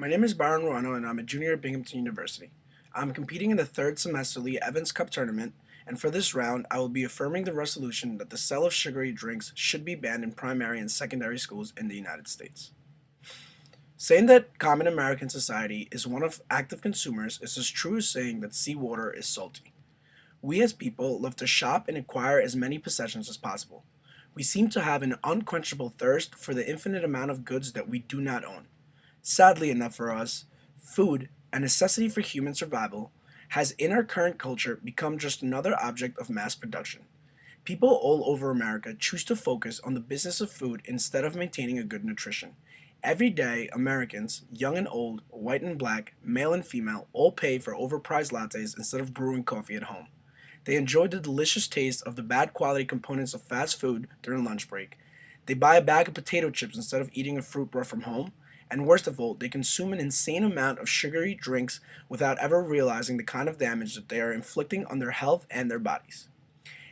My name is Byron Ruano and I'm a junior at Binghamton University. I'm competing in the third semester Lee Evans Cup tournament, and for this round, I will be affirming the resolution that the sale of sugary drinks should be banned in primary and secondary schools in the United States. Saying that common American society is one of active consumers is as true as saying that seawater is salty. We as people love to shop and acquire as many possessions as possible. We seem to have an unquenchable thirst for the infinite amount of goods that we do not own. Sadly enough for us, food, a necessity for human survival, has in our current culture become just another object of mass production. People all over America choose to focus on the business of food instead of maintaining a good nutrition. Every day, Americans, young and old, white and black, male and female, all pay for overpriced lattes instead of brewing coffee at home. They enjoy the delicious taste of the bad quality components of fast food during lunch break. They buy a bag of potato chips instead of eating a fruit brought from home. And worst of all, they consume an insane amount of sugary drinks without ever realizing the kind of damage that they are inflicting on their health and their bodies.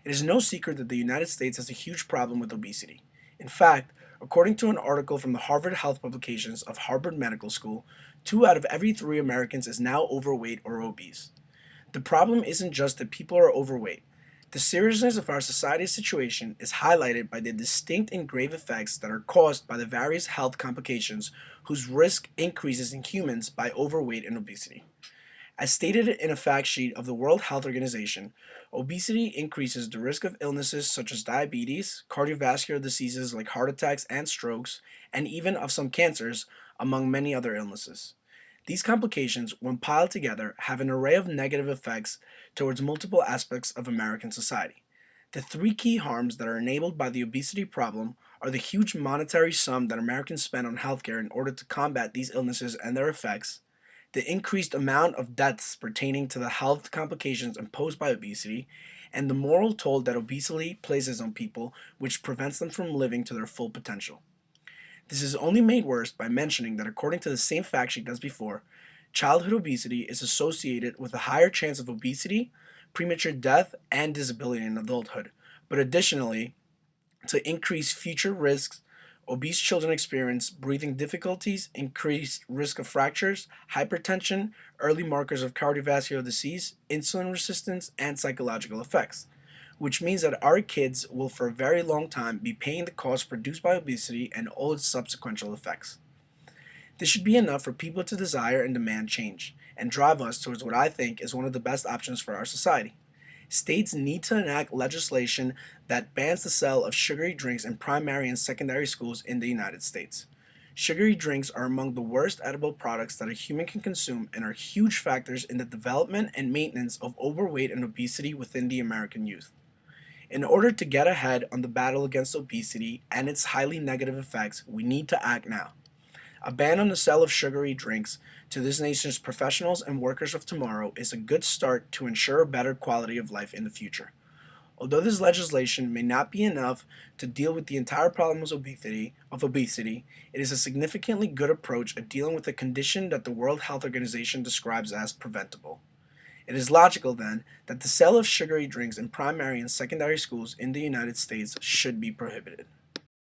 It is no secret that the United States has a huge problem with obesity. In fact, according to an article from the Harvard Health Publications of Harvard Medical School, 2 out of every 3 Americans is now overweight or obese. The problem isn't just that people are overweight. The seriousness of our society's situation is highlighted by the distinct and grave effects that are caused by the various health complications whose risk increases in humans by overweight and obesity. As stated in a fact sheet of the World Health Organization, obesity increases the risk of illnesses such as diabetes, cardiovascular diseases like heart attacks and strokes, and even of some cancers, among many other illnesses. These complications, when piled together, have an array of negative effects towards multiple aspects of American society. The 3 key harms that are enabled by the obesity problem are the huge monetary sum that Americans spend on healthcare in order to combat these illnesses and their effects, the increased amount of deaths pertaining to the health complications imposed by obesity, and the moral toll that obesity places on people, which prevents them from living to their full potential. This is only made worse by mentioning that according to the same fact sheet as before, childhood obesity is associated with a higher chance of obesity, premature death, and disability in adulthood. But additionally, to increase future risks, obese children experience breathing difficulties, increased risk of fractures, hypertension, early markers of cardiovascular disease, insulin resistance, and psychological effects, which means that our kids will for a very long time be paying the cost produced by obesity and all its subsequent effects. This should be enough for people to desire and demand change, and drive us towards what I think is one of the best options for our society. States need to enact legislation that bans the sale of sugary drinks in primary and secondary schools in the United States. Sugary drinks are among the worst edible products that a human can consume and are huge factors in the development and maintenance of overweight and obesity within the American youth. In order to get ahead on the battle against obesity and its highly negative effects, we need to act now. A ban on the sale of sugary drinks to this nation's professionals and workers of tomorrow is a good start to ensure a better quality of life in the future. Although this legislation may not be enough to deal with the entire problem of obesity, it is a significantly good approach at dealing with a condition that the World Health Organization describes as preventable. It is logical, then, that the sale of sugary drinks in primary and secondary schools in the United States should be prohibited.